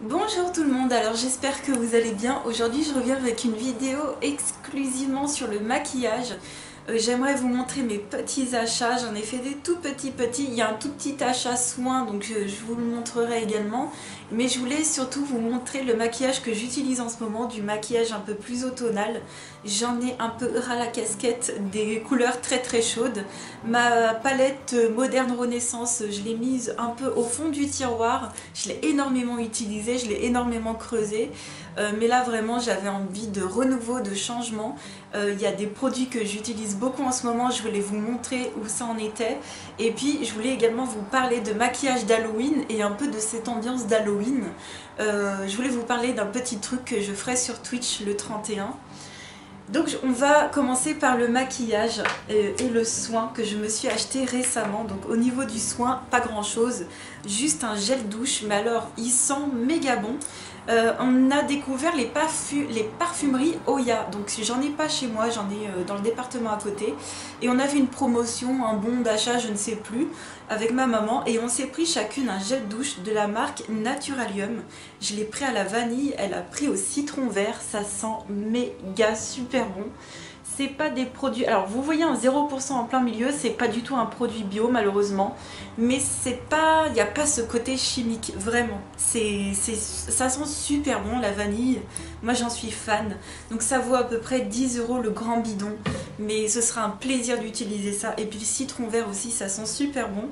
Bonjour tout le monde, alors j'espère que vous allez bien. Aujourd'hui je reviens avec une vidéo exclusivement sur le maquillage. J'aimerais vous montrer mes petits achats, j'en ai fait des tout petits. Il y a un tout petit achat soin donc je vous le montrerai également. Mais je voulais surtout vous montrer le maquillage que j'utilise en ce moment, du maquillage un peu plus automnal. J'en ai un peu ras la casquette, des couleurs très chaudes. Ma palette moderne renaissance, je l'ai mise un peu au fond du tiroir. Je l'ai énormément utilisée, je l'ai énormément creusée. Mais là vraiment j'avais envie de renouveau, de changement. Il y a des produits que j'utilise beaucoup en ce moment, je voulais vous montrer où ça en était. Et puis je voulais également vous parler de maquillage d'Halloween et un peu de cette ambiance d'Halloween. Je voulais vous parler d'un petit truc que je ferai sur Twitch le 31. Donc on va commencer par le maquillage et le soin que je me suis acheté récemment. Donc au niveau du soin, pas grand chose, juste un gel douche, mais alors il sent méga bon. On a découvert les parfumeries Oya, donc j'en ai pas chez moi, j'en ai dans le département à côté. Et on avait une promotion, un bon d'achat, je ne sais plus, avec ma maman. Et on s'est pris chacune un gel douche de la marque Naturalium. Je l'ai pris à la vanille, elle a pris au citron vert, ça sent méga super bon. C'est pas des produits... Alors vous voyez un 0% en plein milieu, c'est pas du tout un produit bio malheureusement. Mais c'est pas... il n'y a pas ce côté chimique, vraiment. Ça sent super bon la vanille, moi j'en suis fan. Donc ça vaut à peu près 10 € le grand bidon. Mais ce sera un plaisir d'utiliser ça. Et puis le citron vert aussi, ça sent super bon.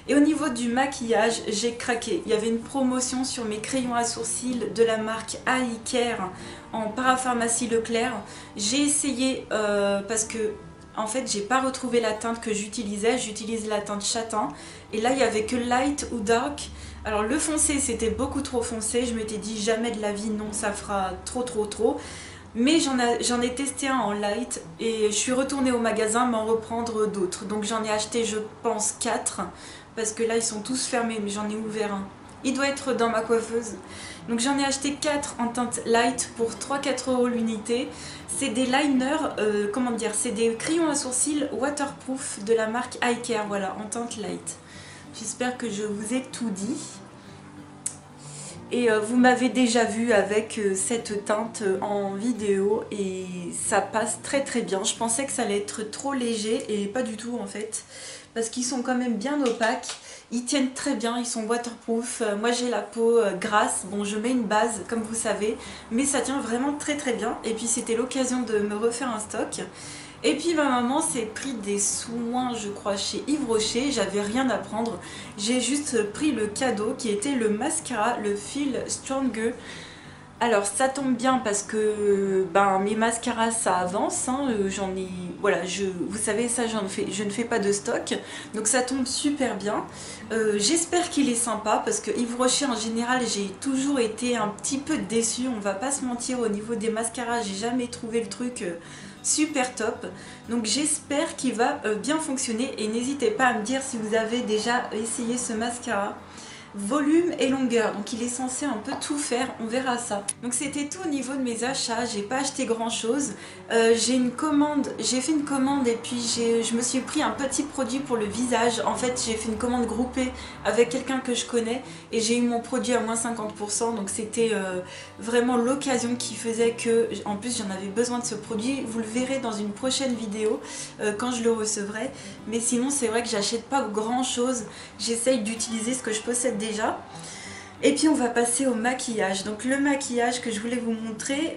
Et au niveau du maquillage, j'ai craqué. Il y avait une promotion sur mes crayons à sourcils de la marque AI Care en parapharmacie Leclerc. J'ai essayé parce que en fait j'ai pas retrouvé la teinte que j'utilisais. J'utilise la teinte châtain et là il y avait que light ou dark. Alors le foncé c'était beaucoup trop foncé. Je m'étais dit jamais de la vie, non, ça fera trop. Mais j'en ai testé un en light et je suis retournée au magasin m'en reprendre d'autres. Donc j'en ai acheté je pense 4 parce que là ils sont tous fermés, mais j'en ai ouvert un. Il doit être dans ma coiffeuse. Donc j'en ai acheté 4 en teinte light pour 3-4 € l'unité. C'est des liners, comment dire, c'est des crayons à sourcils waterproof de la marque AI Care, voilà, en teinte light. J'espère que je vous ai tout dit. Et vous m'avez déjà vu avec cette teinte en vidéo et ça passe très bien. Je pensais que ça allait être trop léger et pas du tout en fait. Parce qu'ils sont quand même bien opaques. Ils tiennent très bien, ils sont waterproof. Moi j'ai la peau grasse, bon je mets une base comme vous savez. Mais ça tient vraiment très bien. Et puis c'était l'occasion de me refaire un stock. Et puis ma maman s'est pris des soins, je crois, chez Yves Rocher. J'avais rien à prendre. J'ai juste pris le cadeau qui était le mascara, le Feel Stronger. Alors ça tombe bien parce que mes mascaras ça avance, hein, j'en ai, voilà, vous savez ça je ne fais pas de stock, donc ça tombe super bien. J'espère qu'il est sympa parce que Yves Rocher en général j'ai toujours été un petit peu déçue, on va pas se mentir, au niveau des mascaras j'ai jamais trouvé le truc super top. Donc j'espère qu'il va bien fonctionner et n'hésitez pas à me dire si vous avez déjà essayé ce mascara. Volume et longueur, donc il est censé un peu tout faire, on verra ça. Donc c'était tout au niveau de mes achats, j'ai pas acheté grand chose. J'ai fait une commande et puis je me suis pris un petit produit pour le visage. En fait j'ai fait une commande groupée avec quelqu'un que je connais et j'ai eu mon produit à moins 50%, donc c'était vraiment l'occasion qui faisait que, en plus j'en avais besoin de ce produit. Vous le verrez dans une prochaine vidéo quand je le recevrai. Mais sinon c'est vrai que j'achète pas grand chose, j'essaye d'utiliser ce que je possède déjà. Et puis on va passer au maquillage. Donc le maquillage que je voulais vous montrer,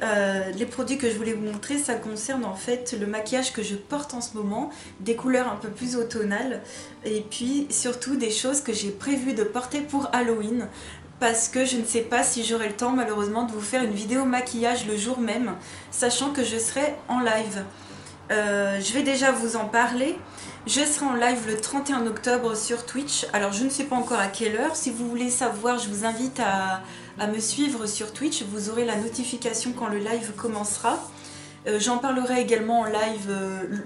les produits que je voulais vous montrer, ça concerne en fait le maquillage que je porte en ce moment, des couleurs un peu plus automnales et puis surtout des choses que j'ai prévu de porter pour Halloween parce que je ne sais pas si j'aurai le temps malheureusement de vous faire une vidéo maquillage le jour même, sachant que je serai en live. Je vais déjà vous en parler. Je serai en live le 31 octobre sur Twitch. Alors je ne sais pas encore à quelle heure. Si vous voulez savoir, je vous invite à me suivre sur Twitch. Vous aurez la notification quand le live commencera. J'en parlerai également en live,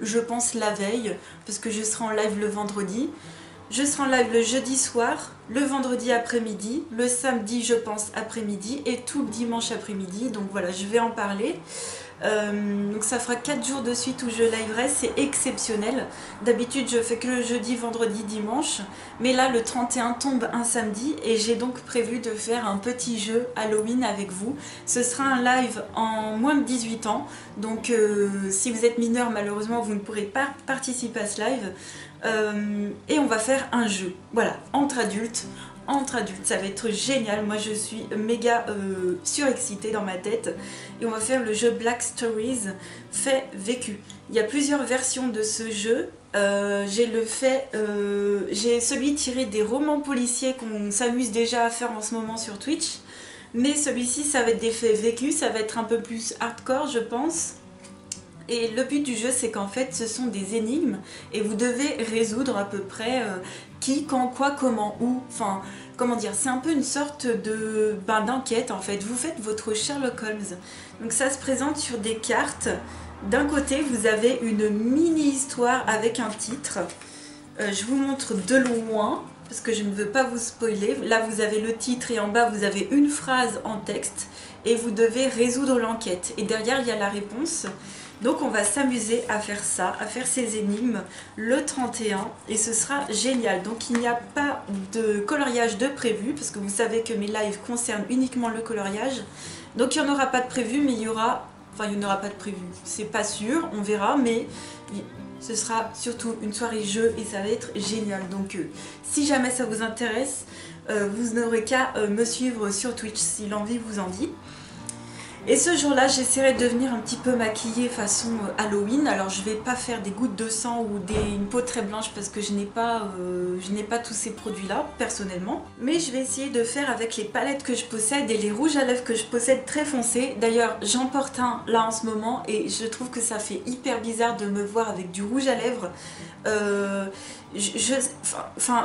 je pense la veille, parce que je serai en live le vendredi. Je serai en live le jeudi soir, le vendredi après-midi, le samedi je pense après-midi et tout le dimanche après-midi. Donc voilà, je vais en parler. Donc ça fera 4 jours de suite où je liverai, c'est exceptionnel. D'habitude je fais que le jeudi, vendredi, dimanche, mais là le 31 tombe un samedi et j'ai donc prévu de faire un petit jeu Halloween avec vous. Ce sera un live en moins de 18 ans, donc si vous êtes mineur malheureusement vous ne pourrez pas participer à ce live. Et on va faire un jeu, voilà, entre adultes, ça va être génial. Moi je suis méga surexcitée dans ma tête et on va faire le jeu Black Stories fait vécu. Il y a plusieurs versions de ce jeu. J'ai celui tiré des romans policiers qu'on s'amuse déjà à faire en ce moment sur Twitch, mais celui-ci ça va être des faits vécus, ça va être un peu plus hardcore je pense. Et le but du jeu, c'est qu'en fait, ce sont des énigmes et vous devez résoudre à peu près qui, quand, quoi, comment, où. Enfin, comment dire, c'est un peu une sorte de d'enquête en fait. Vous faites votre Sherlock Holmes. Donc ça se présente sur des cartes. D'un côté, vous avez une mini-histoire avec un titre. Je vous montre de loin parce que je ne veux pas vous spoiler. Là, vous avez le titre et en bas, vous avez une phrase en texte et vous devez résoudre l'enquête. Et derrière, il y a la réponse. Donc on va s'amuser à faire ça, à faire ces énigmes le 31 et ce sera génial. Donc il n'y a pas de coloriage de prévu parce que vous savez que mes lives concernent uniquement le coloriage. Donc il n'y en aura pas de prévu mais il y aura... Enfin il n'y en aura pas de prévu, c'est pas sûr, on verra mais ce sera surtout une soirée jeu et ça va être génial. Donc si jamais ça vous intéresse, vous n'aurez qu'à me suivre sur Twitch si l'envie vous en dit. Et ce jour-là, j'essaierai de venir un petit peu maquillée façon Halloween. Alors je vais pas faire des gouttes de sang ou une peau très blanche parce que je n'ai pas tous ces produits-là, personnellement. Mais je vais essayer de faire avec les palettes que je possède et les rouges à lèvres que je possède très foncés. D'ailleurs, j'en porte un là en ce moment et je trouve que ça fait hyper bizarre de me voir avec du rouge à lèvres.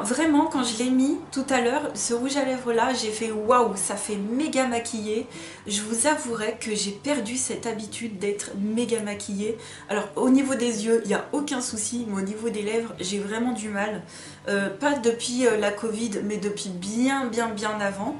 Vraiment quand je l'ai mis tout à l'heure, ce rouge à lèvres là, j'ai fait waouh, ça fait méga maquillé. Je vous avouerai que j'ai perdu cette habitude d'être méga maquillée. Alors au niveau des yeux, il n'y a aucun souci, mais au niveau des lèvres, j'ai vraiment du mal. Pas depuis la Covid, mais depuis bien avant.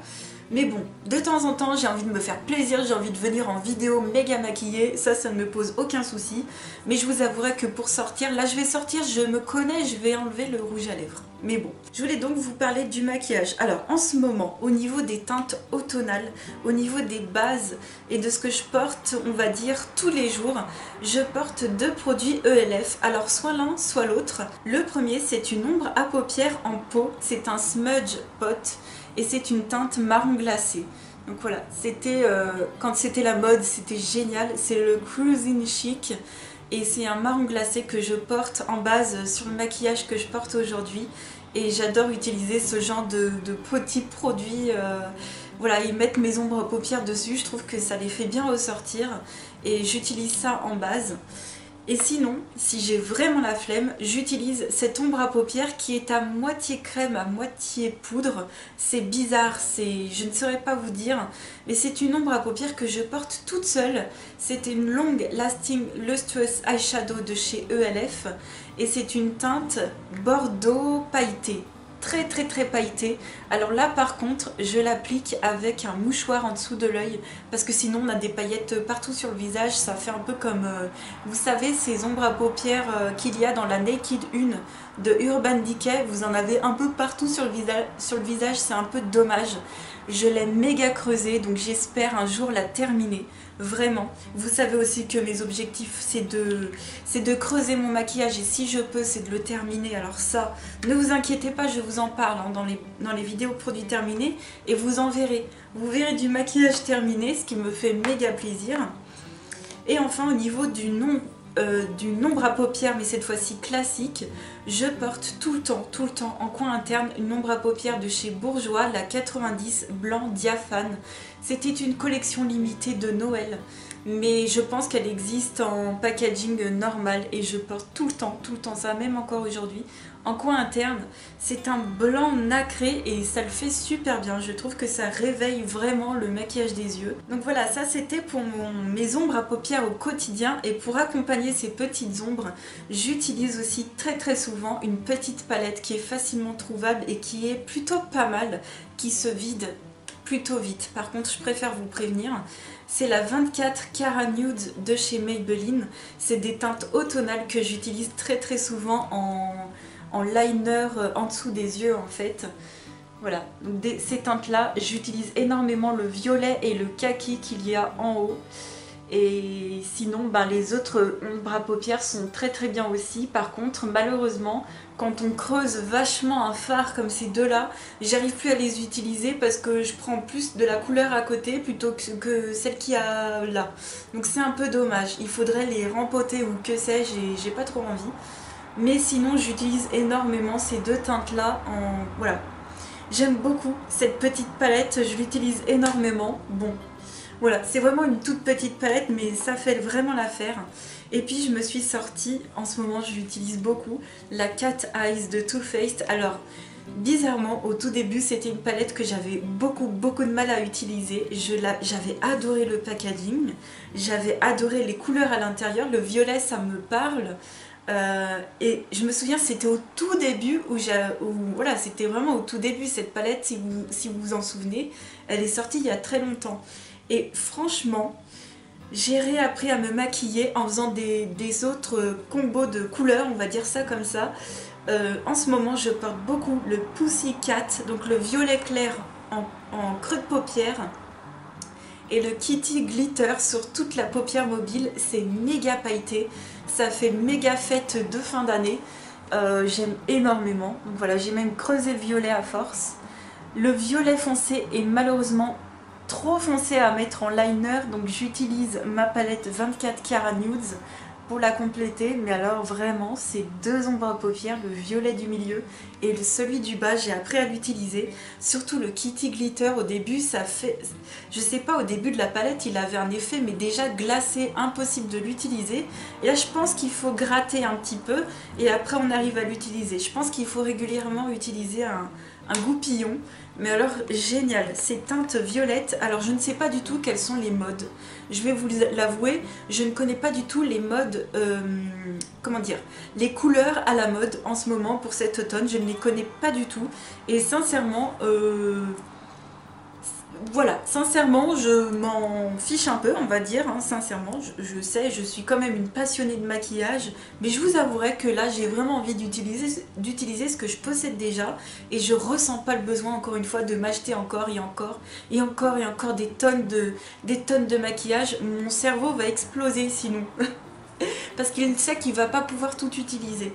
Mais bon, de temps en temps, j'ai envie de me faire plaisir, j'ai envie de venir en vidéo méga maquillée, ça ne me pose aucun souci. Mais je vous avouerai que pour sortir, là je vais sortir, je me connais, je vais enlever le rouge à lèvres. Mais bon, je voulais donc vous parler du maquillage. Alors en ce moment, au niveau des teintes automnales, au niveau des bases et de ce que je porte, on va dire tous les jours, je porte 2 produits ELF. Alors soit l'un, soit l'autre. Le premier, c'est une ombre à paupières en peau, c'est un smudge pot. Et c'est une teinte marron glacé. Donc voilà, c'était quand c'était la mode, c'était génial. C'est le Cruising Chic et c'est un marron glacé que je porte en base sur le maquillage que je porte aujourd'hui. Et j'adore utiliser ce genre de petits produits. Voilà, ils mettent mes ombres à paupières dessus. Je trouve que ça les fait bien ressortir et j'utilise ça en base. Et sinon, si j'ai vraiment la flemme, j'utilise cette ombre à paupières qui est à moitié crème, à moitié poudre. C'est bizarre, je ne saurais pas vous dire, mais c'est une ombre à paupières que je porte toute seule. C'est une Long Lasting Lustrous Eyeshadow de chez ELF et c'est une teinte bordeaux pailleté. Très pailleté. Alors là par contre je l'applique avec un mouchoir en dessous de l'œil parce que sinon on a des paillettes partout sur le visage, ça fait un peu comme vous savez ces ombres à paupières qu'il y a dans la Naked 1 de Urban Decay, vous en avez un peu partout sur le visage, c'est un peu dommage. Je l'ai méga creusée donc j'espère un jour la terminer. Vraiment. Vous savez aussi que mes objectifs c'est de creuser mon maquillage et si je peux c'est de le terminer. Alors ça, ne vous inquiétez pas, je vous en parle hein, dans les vidéos produits terminés et vous en verrez. Vous verrez du maquillage terminé, ce qui me fait méga plaisir. Et enfin au niveau du ombre à paupières, mais cette fois-ci classique, je porte tout le temps en coin interne une ombre à paupières de chez Bourjois, la 90 blanc diaphane. C'était une collection limitée de Noël, mais je pense qu'elle existe en packaging normal et je porte tout le temps ça, même encore aujourd'hui. En coin interne, c'est un blanc nacré et ça le fait super bien. Je trouve que ça réveille vraiment le maquillage des yeux. Donc voilà, ça c'était pour mes ombres à paupières au quotidien. Et pour accompagner ces petites ombres, j'utilise aussi très souvent une petite palette qui est facilement trouvable et qui est plutôt pas mal, qui se vide plutôt vite. Par contre, je préfère vous prévenir. C'est la 24 Cara Nude de chez Maybelline. C'est des teintes automnales que j'utilise très souvent en liner en dessous des yeux en fait. Voilà, donc ces teintes-là, j'utilise énormément le violet et le kaki qu'il y a en haut. Et sinon, les autres ombres à paupières sont très bien aussi. Par contre, malheureusement, quand on creuse vachement un fard comme ces deux-là, j'arrive plus à les utiliser parce que je prends plus de la couleur à côté plutôt que celle qu'il y a là. Donc c'est un peu dommage. Il faudrait les rempoter ou que sais-je, j'ai pas trop envie. Mais sinon, j'utilise énormément ces deux teintes-là en... Voilà. J'aime beaucoup cette petite palette, je l'utilise énormément. Bon, voilà, c'est vraiment une toute petite palette, mais ça fait vraiment l'affaire. Et puis je me suis sortie, en ce moment je l'utilise beaucoup, la Cat Eyes de Too Faced. Alors, bizarrement, au tout début, c'était une palette que j'avais beaucoup de mal à utiliser. J'avais adoré le packaging, j'avais adoré les couleurs à l'intérieur, le violet ça me parle. Et je me souviens, c'était au tout début voilà, c'était vraiment au tout début cette palette, si vous vous en souvenez, elle est sortie il y a très longtemps. Et franchement, j'ai réappris à me maquiller en faisant des autres combos de couleurs, on va dire ça comme ça. En ce moment, je porte beaucoup le Pussycat, donc le violet clair en creux de paupière. Et le Kitty Glitter sur toute la paupière mobile, c'est méga pailleté, ça fait méga fête de fin d'année, j'aime énormément. Donc voilà, j'ai même creusé le violet à force. Le violet foncé est malheureusement trop foncé à mettre en liner, donc j'utilise ma palette 24 Cara Nudes pour la compléter, mais alors vraiment ces deux ombres à paupières, le violet du milieu et celui du bas, j'ai appris à l'utiliser. Surtout le Kitty Glitter, au début ça fait, je sais pas, au début de la palette il avait un effet mais déjà glacé, impossible de l'utiliser. Et là je pense qu'il faut gratter un petit peu et après on arrive à l'utiliser. Je pense qu'il faut régulièrement utiliser un goupillon. Mais alors génial, ces teintes violettes, alors je ne sais pas du tout quelles sont les modes. Je vais vous l'avouer, je ne connais pas du tout les modes, comment dire, les couleurs à la mode en ce moment pour cet automne, je ne les connais pas du tout. Et sincèrement, voilà, sincèrement, je m'en fiche un peu, on va dire, hein, sincèrement, je sais, je suis quand même une passionnée de maquillage, mais je vous avouerai que là, j'ai vraiment envie d'utiliser ce que je possède déjà, et je ressens pas le besoin, encore une fois, de m'acheter encore et encore, et encore et encore des tonnes de maquillage. Mon cerveau va exploser sinon, parce qu'il sait qu'il va pas pouvoir tout utiliser.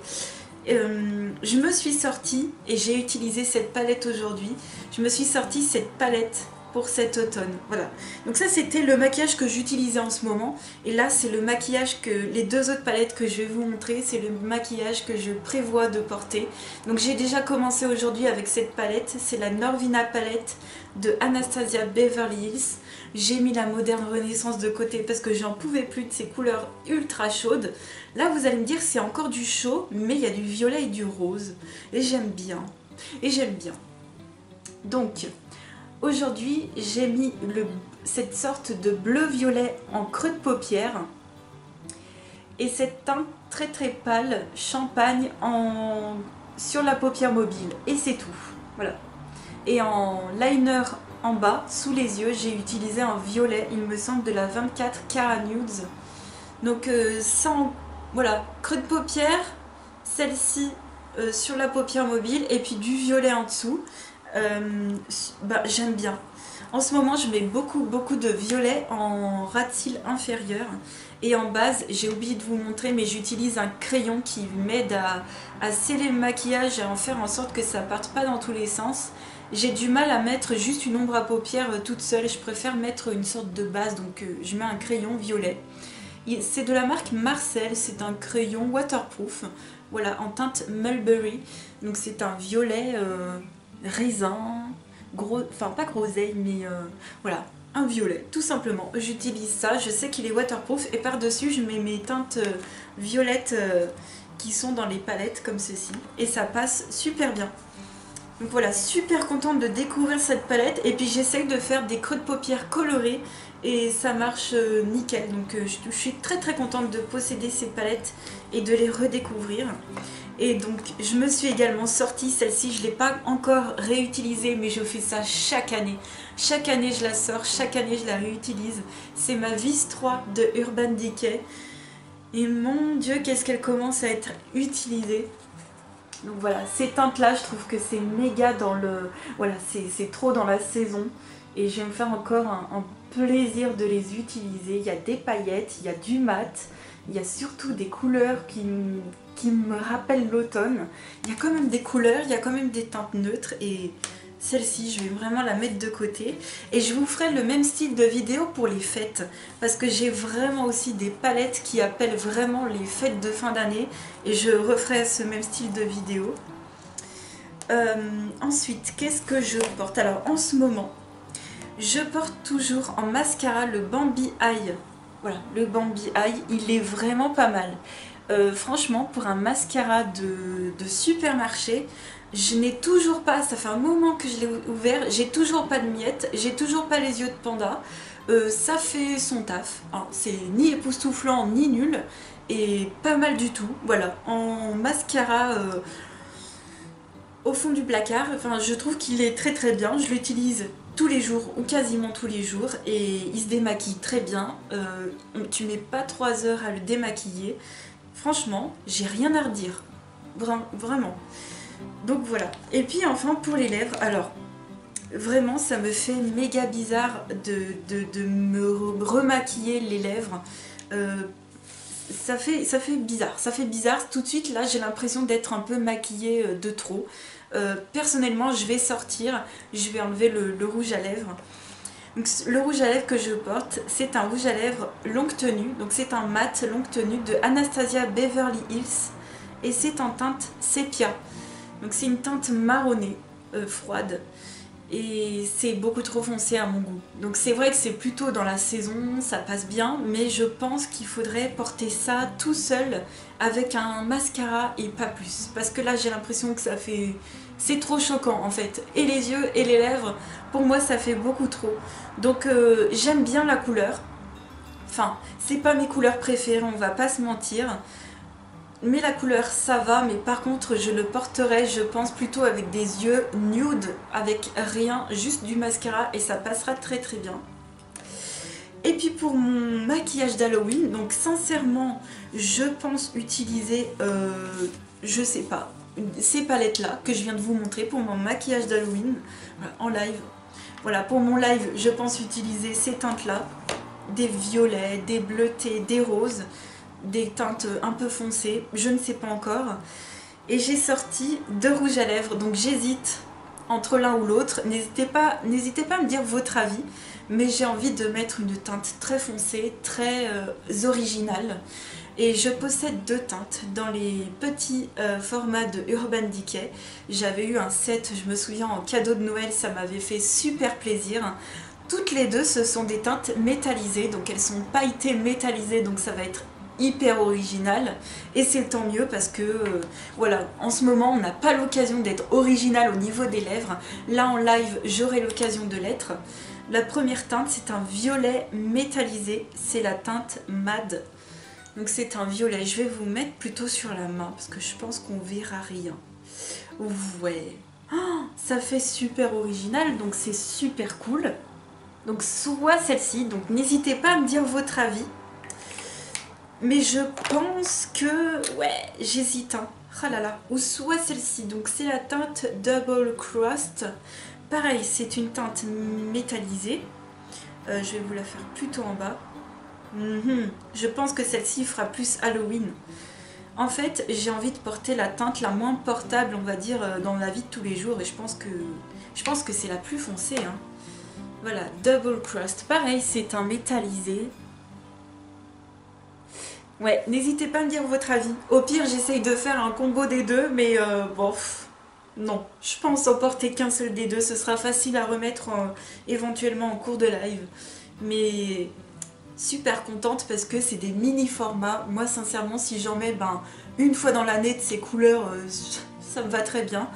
Je me suis sortie, et j'ai utilisé cette palette aujourd'hui, je me suis sortie cette palette pour cet automne, voilà. Donc ça c'était le maquillage que j'utilisais en ce moment, et là c'est le maquillage que les deux autres palettes que je vais vous montrer, c'est le maquillage que je prévois de porter. Donc j'ai déjà commencé aujourd'hui avec cette palette, c'est la Norvina palette de Anastasia Beverly Hills. J'ai mis la moderne renaissance de côté parce que j'en pouvais plus de ces couleurs ultra chaudes. Là vous allez me dire c'est encore du chaud, mais il y a du violet et du rose, et j'aime bien, donc aujourd'hui, j'ai mis cette sorte de bleu-violet en creux de paupière et cette teinte très pâle, champagne, sur la paupière mobile. Et c'est tout. Voilà. Et en liner en bas, sous les yeux, j'ai utilisé un violet, il me semble, de la 24 Cara Nudes. Donc voilà, creux de paupière, celle-ci sur la paupière mobile et puis du violet en dessous. J'aime bien. En ce moment je mets beaucoup de violet en ras de cils inférieur et en base, j'ai oublié de vous montrer, mais j'utilise un crayon qui m'aide à sceller le maquillage et à en faire en sorte que ça parte pas dans tous les sens. J'ai du mal à mettre juste une ombre à paupières toute seule, je préfère mettre une sorte de base, donc je mets un crayon violet. C'est de la marque Marcel, c'est un crayon waterproof, voilà, en teinte Mulberry, donc c'est un violet raisin, enfin pas groseille, mais voilà, un violet, tout simplement. J'utilise ça, je sais qu'il est waterproof, et par-dessus je mets mes teintes violettes qui sont dans les palettes comme ceci, et ça passe super bien. Donc voilà, super contente de découvrir cette palette, et puis j'essaye de faire des creux de paupières colorés, et ça marche nickel. Donc je suis très contente de posséder ces palettes et de les redécouvrir. Et donc je me suis également sortie celle-ci, je ne l'ai pas encore réutilisée mais je fais ça chaque année. Chaque année je la sors, chaque année je la réutilise. C'est ma Vis 3 de Urban Decay. Et mon Dieu, qu'est-ce qu'elle commence à être utilisée. Donc voilà, ces teintes-là, je trouve que c'est méga dans le... Voilà, c'est trop dans la saison. Et je vais me faire encore un plaisir de les utiliser. Il y a des paillettes, il y a du mat, il y a surtout des couleurs qui me rappellent l'automne. Il y a quand même des couleurs, il y a quand même des teintes neutres. Et celle-ci, je vais vraiment la mettre de côté. Et je vous ferai le même style de vidéo pour les fêtes. Parce que j'ai vraiment aussi des palettes qui appellent vraiment les fêtes de fin d'année. Et je referai ce même style de vidéo. Ensuite, qu'est-ce que je porte? Alors, en ce moment, je porte toujours en mascara le Bambi Eye. Voilà, le Bambi Eye, il est vraiment pas mal. Franchement, pour un mascara de supermarché, je n'ai toujours pas, ça fait un moment que je l'ai ouvert, j'ai toujours pas de miettes, j'ai toujours pas les yeux de panda. Ça fait son taf, c'est ni époustouflant ni nul, et pas mal du tout. Voilà, en mascara au fond du placard, enfin, je trouve qu'il est très très bien, je l'utilise tous les jours ou quasiment tous les jours et il se démaquille très bien. Tu mets pas 3 heures à le démaquiller. Franchement, j'ai rien à redire. Vraiment. Donc voilà. Et puis enfin pour les lèvres, alors vraiment ça me fait méga bizarre de me remaquiller les lèvres. Ça fait bizarre. Tout de suite là j'ai l'impression d'être un peu maquillée de trop. Personnellement je vais sortir, je vais enlever le rouge à lèvres. Donc, le rouge à lèvres que je porte, c'est un rouge à lèvres longue tenue, donc c'est un mat longue tenue de Anastasia Beverly Hills et c'est en teinte sépia. Donc c'est une teinte marronnée, froide, et c'est beaucoup trop foncé à mon goût. Donc c'est vrai que c'est plutôt dans la saison, ça passe bien, mais je pense qu'il faudrait porter ça tout seul avec un mascara et pas plus. Parce que là j'ai l'impression que ça fait... C'est trop choquant en fait. Et les yeux et les lèvres, pour moi ça fait beaucoup trop. Donc j'aime bien la couleur. Enfin, c'est pas mes couleurs préférées, on va pas se mentir. Mais la couleur ça va, mais par contre je le porterai je pense plutôt avec des yeux nude, avec rien, juste du mascara et ça passera très très bien. Et puis pour mon maquillage d'Halloween, donc sincèrement je pense utiliser, je sais pas, ces palettes là que je viens de vous montrer pour mon maquillage d'Halloween, voilà, en live. Voilà, pour mon live je pense utiliser ces teintes là, des violets, des bleutés, des roses, des teintes un peu foncées, je ne sais pas encore. Et j'ai sorti 2 rouges à lèvres, donc j'hésite entre l'un ou l'autre. N'hésitez pas à me dire votre avis, mais j'ai envie de mettre une teinte très foncée, très originale. Et je possède 2 teintes dans les petits formats de Urban Decay. J'avais eu un set, je me souviens, en cadeau de Noël, ça m'avait fait super plaisir. Toutes les 2, ce sont des teintes métallisées, donc elles sont pailletées métallisées, donc ça va être hyper original et c'est tant mieux parce que voilà, en ce moment on n'a pas l'occasion d'être original au niveau des lèvres. Là en live j'aurai l'occasion de l'être. La première teinte c'est un violet métallisé, c'est la teinte Mad. Donc c'est un violet, je vais vous mettre plutôt sur la main parce que je pense qu'on verra rien. Ouais, oh, ça fait super original, donc c'est super cool. Donc soit celle-ci, donc n'hésitez pas à me dire votre avis. Mais je pense que... Ouais, j'hésite. Hein. Ah là là. Ou soit celle-ci. Donc c'est la teinte Double Crust. Pareil, c'est une teinte métallisée. Je vais vous la faire plutôt en bas. Je pense que celle-ci fera plus Halloween. En fait, j'ai envie de porter la teinte la moins portable, on va dire, dans la vie de tous les jours. Et je pense que c'est la plus foncée. Hein. Voilà, Double Crust. Pareil, c'est un métallisé. Ouais, n'hésitez pas à me dire votre avis. Au pire, j'essaye de faire un combo des deux, mais bon, non. Je pense en porter qu'un seul des deux, ce sera facile à remettre éventuellement en cours de live. Mais super contente parce que c'est des mini formats. Moi, sincèrement, si j'en mets une fois dans l'année de ces couleurs, ça me va très bien.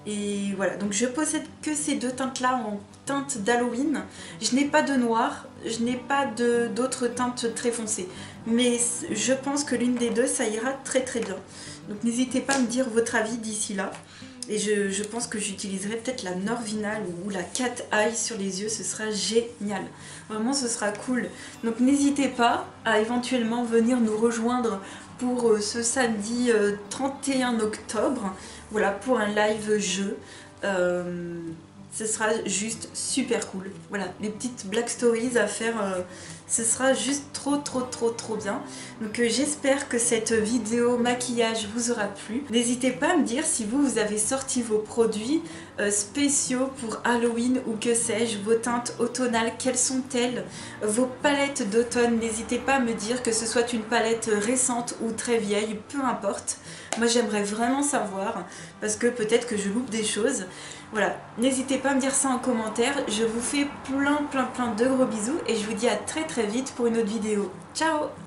Et voilà, donc je possède que ces 2 teintes-là en teinte d'Halloween. Je n'ai pas de noir, je n'ai pas d'autres teintes très foncées. Mais je pense que l'une des deux, ça ira très très bien. Donc n'hésitez pas à me dire votre avis d'ici là. Et je pense que j'utiliserai peut-être la Norvinal ou la Cat Eye sur les yeux, ce sera génial. Vraiment, ce sera cool. Donc n'hésitez pas à éventuellement venir nous rejoindre pour ce samedi 31 octobre. Voilà, pour un live jeu. Ce sera juste super cool. Voilà, les petites Black Stories à faire, ce sera juste trop bien. Donc j'espère que cette vidéo maquillage vous aura plu. N'hésitez pas à me dire si vous avez sorti vos produits spéciaux pour Halloween ou que sais-je, vos teintes automnales, quelles sont-elles, vos palettes d'automne. N'hésitez pas à me dire, que ce soit une palette récente ou très vieille, peu importe. Moi j'aimerais vraiment savoir, parce que peut-être que je loupe des choses. Voilà, n'hésitez pas à me dire ça en commentaire. Je vous fais plein de gros bisous et je vous dis à très vite pour une autre vidéo. Ciao!